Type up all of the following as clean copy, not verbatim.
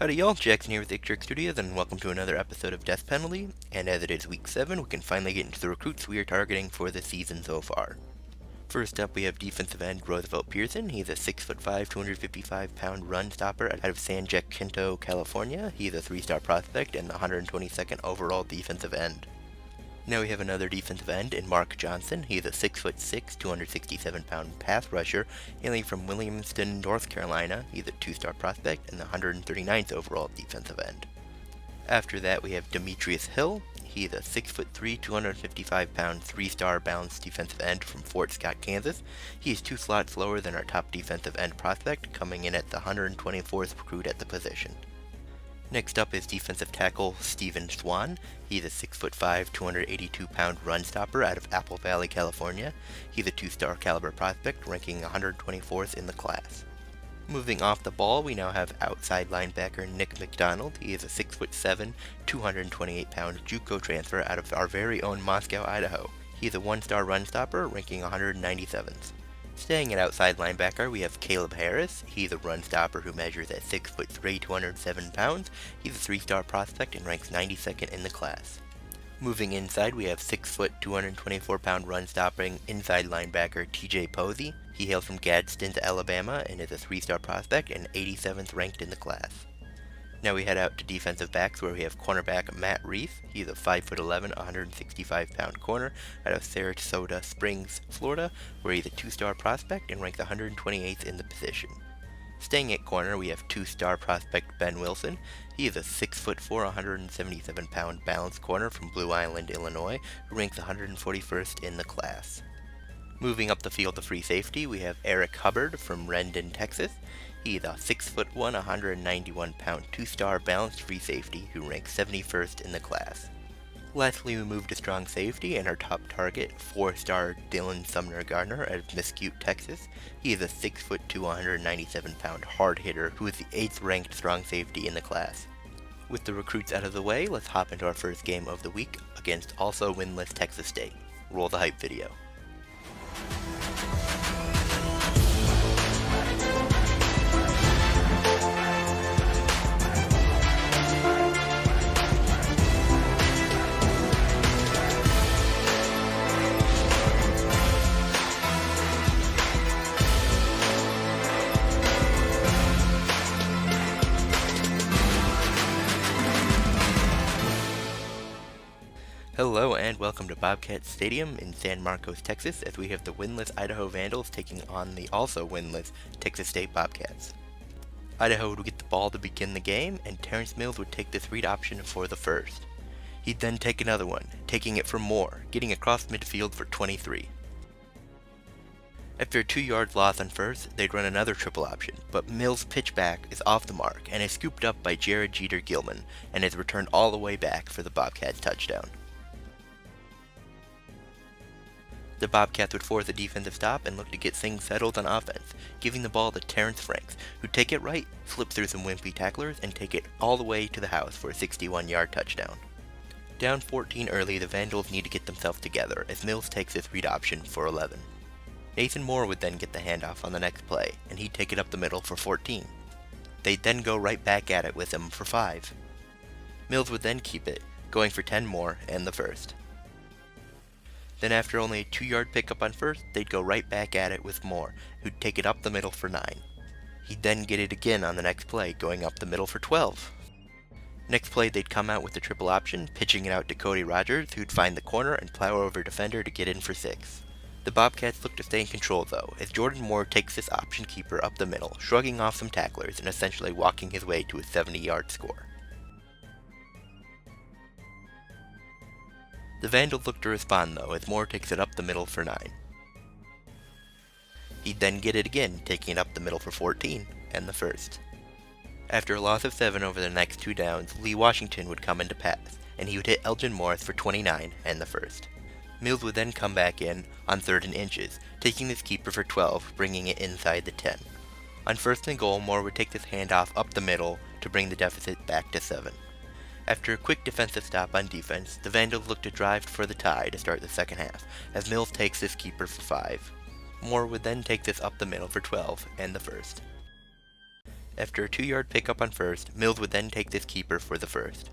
Howdy y'all, Jackson here with Trick Studios, and welcome to another episode of Death Penalty. And as it is week 7, we can finally get into the recruits we are targeting for the season so far. First up, we have defensive end Roosevelt Pearson. He's a 6'5", 255-pound run stopper out of San Jacinto, California. He's a 3-star prospect and the 122nd overall defensive end. Now we have another defensive end in Mark Johnson. He's a 6'6", 267-pound pass rusher, hailing from Williamston, North Carolina. He's a 2-star prospect and the 139th overall defensive end. After that, we have Demetrius Hill. He's a 6'3", 255-pound 3-star balanced defensive end from Fort Scott, Kansas. He is 2 slots lower than our top defensive end prospect, coming in at the 124th recruit at the position. Next up is defensive tackle Steven Swan. He's a 6'5", 282-pound run stopper out of Apple Valley, California. He's a 2-star caliber prospect, ranking 124th in the class. Moving off the ball, we now have outside linebacker Nick McDonald. He is a 6'7", 228-pound JUCO transfer out of our very own Moscow, Idaho. He's a 1-star run stopper, ranking 197th. Staying at outside linebacker, we have Caleb Harris. He's a run stopper who measures at 6'3", 207 pounds. He's a 3-star prospect and ranks 92nd in the class. Moving inside, we have 6', 224-pound run stopping inside linebacker TJ Posey. He hails from Gadsden, Alabama, and is a 3-star prospect and 87th ranked in the class. Now we head out to defensive backs, where we have cornerback Matt Reese. He's a 5'11", 165-pound corner out of Sarasota Springs, Florida, where he's a 2-star prospect and ranks 128th in the position. Staying at corner, we have 2-star prospect Ben Wilson. He is a 6'4", 177-pound balanced corner from Blue Island, Illinois, who ranks 141st in the class. Moving up the field to free safety, we have Eric Hubbard from Rendon, Texas. He's a 6'1", 191-pound 2-star balanced free safety who ranks 71st in the class. Lastly, we move to strong safety, and our top target, 4-star Dylan Sumner Gardner out of Mesquite, Texas. He is a 6'2", 197-pound hard hitter who is the 8th ranked strong safety in the class. With the recruits out of the way, let's hop into our first game of the week against also winless Texas State. Roll the hype video. Hello and welcome to Bobcat Stadium in San Marcos, Texas, as we have the winless Idaho Vandals taking on the also winless Texas State Bobcats. Idaho would get the ball to begin the game, and Terrence Mills would take this read option for the first. He'd then take another one, taking it for more, getting across midfield for 23. After a 2-yard loss on first, they'd run another triple option, but Mills' pitchback is off the mark and is scooped up by Jared Jeter Gilman and is returned all the way back for the Bobcats touchdown. The Bobcats would force a defensive stop and look to get things settled on offense, giving the ball to Terrence Franks, who take it right, flip through some wimpy tacklers, and take it all the way to the house for a 61-yard touchdown. Down 14 early, the Vandals need to get themselves together, as Mills takes his read option for 11. Nathan Moore would then get the handoff on the next play, and he'd take it up the middle for 14. They'd then go right back at it with him for 5. Mills would then keep it, going for 10 more and the first. Then after only a 2-yard pickup on first, they'd go right back at it with Moore, who'd take it up the middle for 9. He'd then get it again on the next play, going up the middle for 12. Next play, they'd come out with the triple option, pitching it out to Cody Rogers, who'd find the corner and plow over a defender to get in for 6. The Bobcats look to stay in control though, as Jordan Moore takes this option keeper up the middle, shrugging off some tacklers and essentially walking his way to a 70-yard score. The Vandals look to respond though, as Moore takes it up the middle for 9. He'd then get it again, taking it up the middle for 14, and the first. After a loss of 7 over the next 2 downs, Lee Washington would come in to pass, and he would hit Elgin Morris for 29, and the first. Mills would then come back in on 3rd and inches, taking this keeper for 12, bringing it inside the 10. On 1st and goal, Moore would take this handoff up the middle to bring the deficit back to 7. After a quick defensive stop on defense, the Vandals look to drive for the tie to start the second half, as Mills takes this keeper for 5. Moore would then take this up the middle for 12, and the first. After a 2-yard pickup on first, Mills would then take this keeper for the first.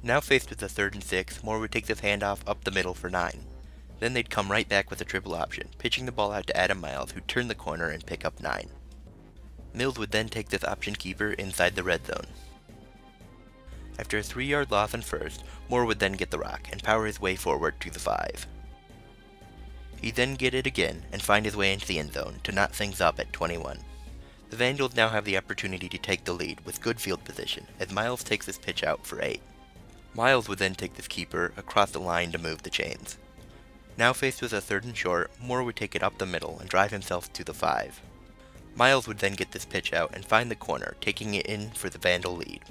Now faced with a 3rd and 6, Moore would take this handoff up the middle for 9. Then they'd come right back with a triple option, pitching the ball out to Adam Miles, who'd turn the corner and pick up 9. Mills would then take this option keeper inside the red zone. After a 3-yard loss on first, Moore would then get the rock and power his way forward to the 5. He'd then get it again and find his way into the end zone to knot things up at 21. The Vandals now have the opportunity to take the lead with good field position as Miles takes this pitch out for 8. Miles would then take this keeper across the line to move the chains. Now faced with a 3rd and short, Moore would take it up the middle and drive himself to the 5. Miles would then get this pitch out and find the corner, taking it in for the Vandal lead.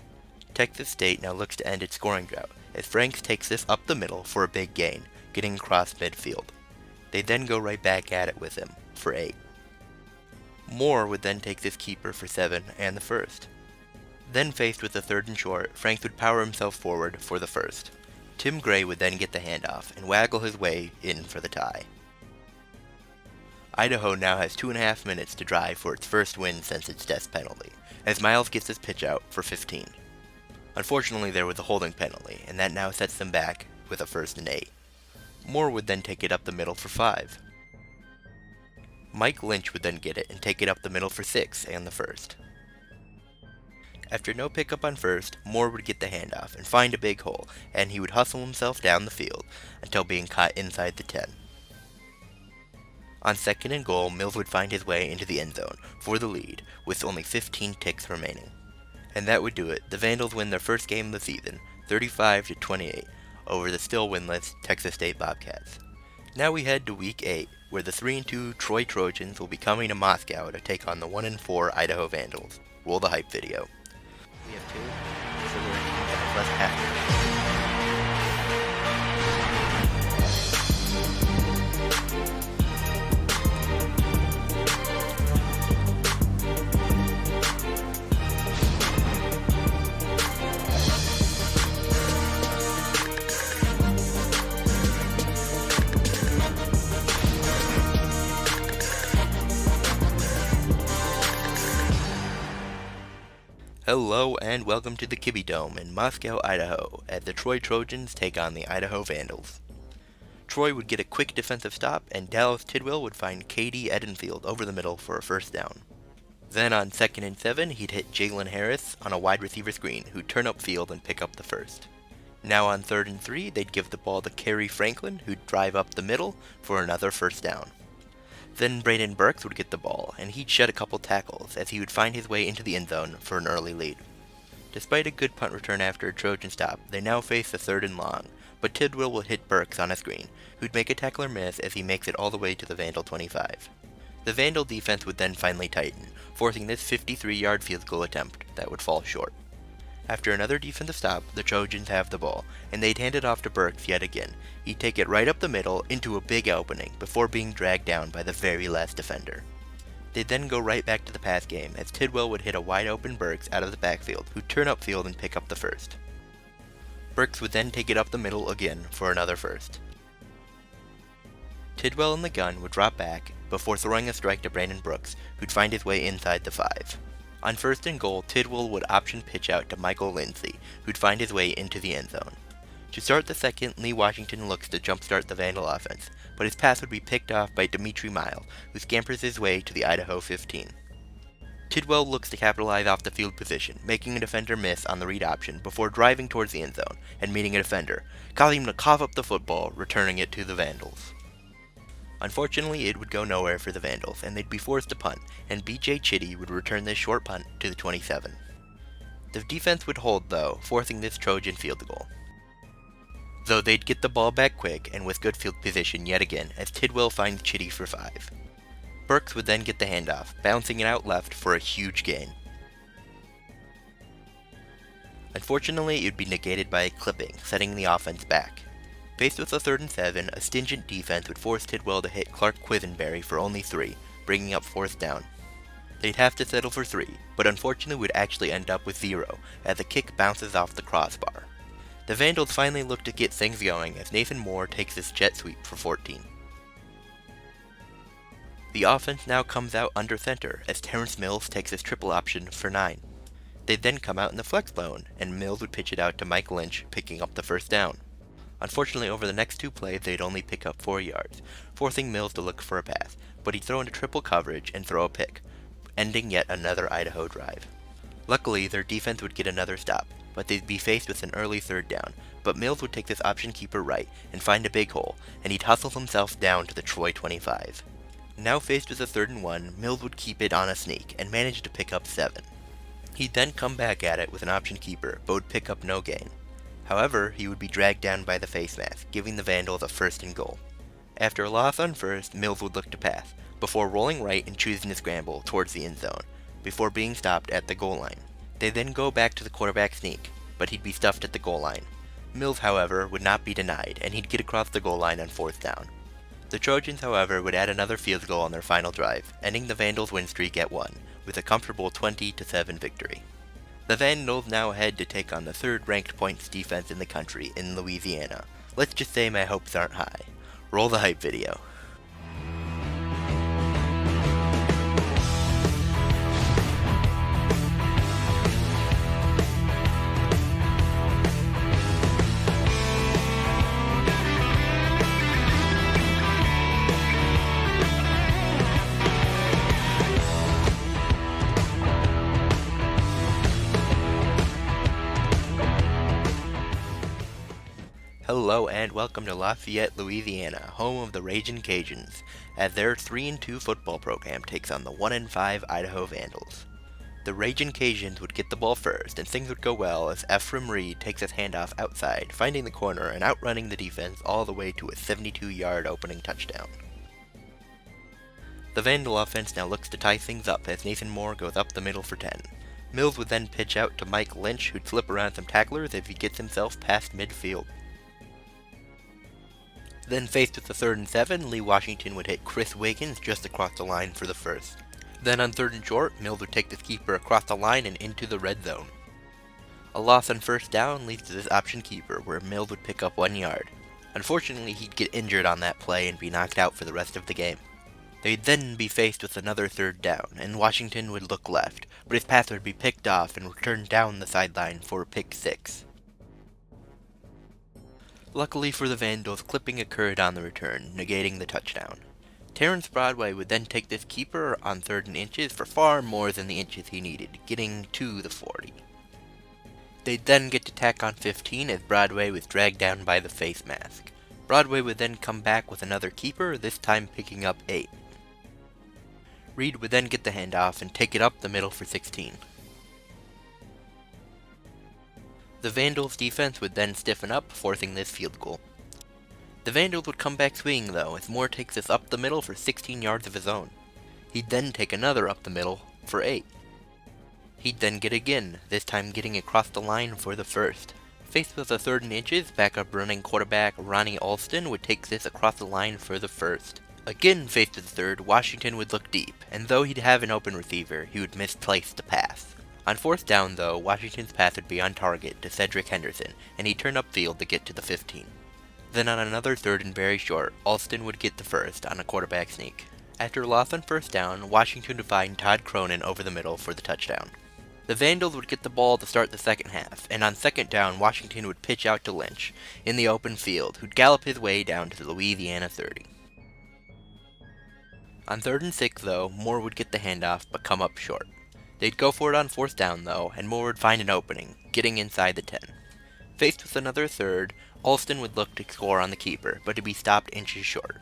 Texas State now looks to end its scoring drought as Franks takes this up the middle for a big gain, getting across midfield. They then go right back at it with him for 8. Moore would then take this keeper for 7 and the first. Then faced with a 3rd and short, Franks would power himself forward for the first. Tim Gray would then get the handoff and waggle his way in for the tie. Idaho now has 2.5 minutes to drive for its first win since its death penalty, as Miles gets his pitch out for 15. Unfortunately, there was a holding penalty, and that now sets them back with a 1st and 8. Moore would then take it up the middle for 5. Mike Lynch would then get it and take it up the middle for 6 and the first. After no pickup on first, Moore would get the handoff and find a big hole, and he would hustle himself down the field until being caught inside the 10. On 2nd and goal, Mills would find his way into the end zone for the lead with only 15 ticks remaining. And that would do it. The Vandals win their first game of the season, 35-28, over the still winless Texas State Bobcats. Now we head to Week 8, where the 3-2 Troy Trojans will be coming to Moscow to take on the 1-4 Idaho Vandals. Roll the hype video. We have 2, so we're in less half. Hello and welcome to the Kibbe Dome in Moscow, Idaho, as the Troy Trojans take on the Idaho Vandals. Troy would get a quick defensive stop, and Dallas Tidwell would find K.D. Edenfield over the middle for a 1st down. Then on 2nd and 7, he'd hit Jalen Harris on a wide receiver screen, who'd turn upfield and pick up the first. Now on 3rd and 3, they'd give the ball to Kerry Franklin, who'd drive up the middle for another 1st down. Then Braden Burks would get the ball, and he'd shed a couple tackles as he would find his way into the end zone for an early lead. Despite a good punt return after a Trojan stop, they now face a 3rd and long, but Tidwell will hit Burks on a screen, who'd make a tackler miss as he makes it all the way to the Vandal 25. The Vandal defense would then finally tighten, forcing this 53-yard field goal attempt that would fall short. After another defensive stop, the Trojans have the ball, and they'd hand it off to Burks yet again. He'd take it right up the middle into a big opening before being dragged down by the very last defender. They'd then go right back to the pass game as Tidwell would hit a wide open Burks out of the backfield, who'd turn upfield and pick up the first. Burks would then take it up the middle again for another 1st. Tidwell in the gun would drop back before throwing a strike to Brandon Brooks, who'd find his way inside the 5. On 1st and goal, Tidwell would option pitch out to Michael Lindsey, who'd find his way into the end zone. To start the second, Lee Washington looks to jumpstart the Vandal offense, but his pass would be picked off by Dimitri Miles, who scampers his way to the Idaho 15. Tidwell looks to capitalize off the field position, making a defender miss on the read option before driving towards the end zone and meeting a defender, causing him to cough up the football, returning it to the Vandals. Unfortunately, it would go nowhere for the Vandals, and they'd be forced to punt, and B.J. Chitty would return this short punt to the 27. The defense would hold, though, forcing this Trojan field goal. Though they'd get the ball back quick and with good field position yet again, as Tidwell finds Chitty for 5. Burks would then get the handoff, bouncing it out left for a huge gain. Unfortunately, it would be negated by a clipping, setting the offense back. Faced with a 3rd and 7, a stingent defense would force Tidwell to hit Clark Quisenberry for only 3, bringing up 4th down. They'd have to settle for 3, but unfortunately would actually end up with 0, as the kick bounces off the crossbar. The Vandals finally look to get things going as Nathan Moore takes his jet sweep for 14. The offense now comes out under center as Terrence Mills takes his triple option for 9. They'd then come out in the flex bone, and Mills would pitch it out to Mike Lynch, picking up the first down. Unfortunately, over the next 2 plays, they'd only pick up 4 yards, forcing Mills to look for a pass, but he'd throw into triple coverage and throw a pick, ending yet another Idaho drive. Luckily, their defense would get another stop, but they'd be faced with an early 3rd down, but Mills would take this option keeper right and find a big hole, and he'd hustle himself down to the Troy 25. Now faced with a 3rd and 1, Mills would keep it on a sneak and manage to pick up 7. He'd then come back at it with an option keeper, but would pick up no gain. However, he would be dragged down by the face mask, giving the Vandals a 1st and goal. After a loss on 1st, Mills would look to pass, before rolling right and choosing to scramble towards the end zone, before being stopped at the goal line. They then go back to the quarterback sneak, but he'd be stuffed at the goal line. Mills, however, would not be denied, and he'd get across the goal line on 4th down. The Trojans, however, would add another field goal on their final drive, ending the Vandals' win streak at 1, with a comfortable 20-7 victory. The Vandals now head to take on the 3rd-ranked points defense in the country in Louisiana. Let's just say my hopes aren't high. Roll the hype video. Hello and welcome to Lafayette, Louisiana, home of the Ragin' Cajuns, as their 3-2 football program takes on the 1-5 Idaho Vandals. The Ragin' Cajuns would get the ball first, and things would go well as Ephraim Reed takes his handoff outside, finding the corner and outrunning the defense all the way to a 72-yard opening touchdown. The Vandal offense now looks to tie things up as Nathan Moore goes up the middle for 10. Mills would then pitch out to Mike Lynch, who'd slip around some tacklers as he gets himself past midfield. Then faced with the 3rd and 7, Lee Washington would hit Chris Wiggins just across the line for the 1st. Then on 3rd and short, Mills would take this keeper across the line and into the red zone. A loss on 1st down leads to this option keeper where Mills would pick up 1 yard. Unfortunately, he'd get injured on that play and be knocked out for the rest of the game. They'd then be faced with another 3rd down, and Washington would look left, but his pass would be picked off and returned down the sideline for a pick 6. Luckily for the Vandals, clipping occurred on the return, negating the touchdown. Terrence Broadway would then take this keeper on 3rd and inches for far more than the inches he needed, getting to the 40. They'd then get to tack on 15 as Broadway was dragged down by the face mask. Broadway would then come back with another keeper, this time picking up 8. Reed would then get the handoff and take it up the middle for 16. The Vandals' defense would then stiffen up, forcing this field goal. The Vandals would come back swinging though, as Moore takes this up the middle for 16 yards of his own. He'd then take another up the middle for 8. He'd then get again, this time getting across the line for the 1st. Faced with a 3rd and inches, backup running quarterback Ronnie Alston would take this across the line for the 1st. Again faced with the 3rd, Washington would look deep, and though he'd have an open receiver, he would misplace the pass. On 4th down, though, Washington's pass would be on target to Cedric Henderson, and he'd turn upfield to get to the 15. Then on another 3rd and very short, Alston would get the 1st on a quarterback sneak. After a loss on 1st down, Washington would find Todd Cronin over the middle for the touchdown. The Vandals would get the ball to start the second half, and on 2nd down, Washington would pitch out to Lynch in the open field, who'd gallop his way down to the Louisiana 30. On 3rd and 6, though, Moore would get the handoff but come up short. They'd go for it on 4th down, though, and Moore would find an opening, getting inside the 10. Faced with another 3rd, Alston would look to score on the keeper, but to be stopped inches short.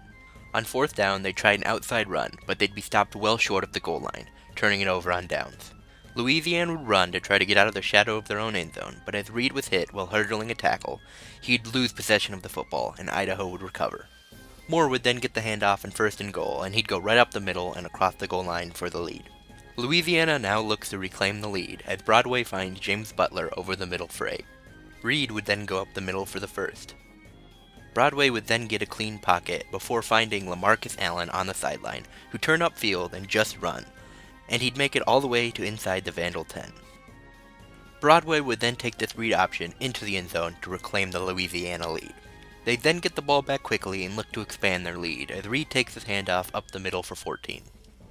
On 4th down, they'd try an outside run, but they'd be stopped well short of the goal line, turning it over on downs. Louisiana would run to try to get out of the shadow of their own end zone, but as Reed was hit while hurdling a tackle, he'd lose possession of the football, and Idaho would recover. Moore would then get the handoff in 1st and goal, and he'd go right up the middle and across the goal line for the lead. Louisiana now looks to reclaim the lead, as Broadway finds James Butler over the middle for 8. Reed would then go up the middle for the 1st. Broadway would then get a clean pocket before finding LaMarcus Allen on the sideline, who turned upfield and just run, and he'd make it all the way to inside the Vandal 10. Broadway would then take this read option into the end zone to reclaim the Louisiana lead. They then get the ball back quickly and look to expand their lead, as Reed takes his handoff up the middle for 14.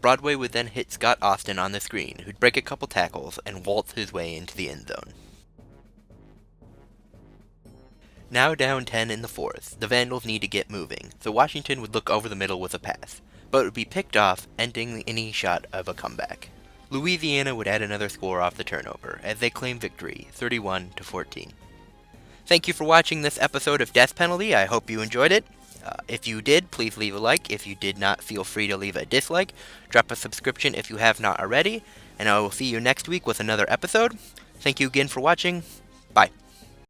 Broadway would then hit Scott Austin on the screen, who'd break a couple tackles and waltz his way into the end zone. Now down 10 in the fourth, the Vandals need to get moving, so Washington would look over the middle with a pass, but it would be picked off, ending any shot of a comeback. Louisiana would add another score off the turnover, as they claim victory, 31-14. Thank you for watching this episode of Death Penalty. I hope you enjoyed it. If you did, please leave a like. If you did not, feel free to leave a dislike. Drop a subscription if you have not already. And I will see you next week with another episode. Thank you again for watching. Bye.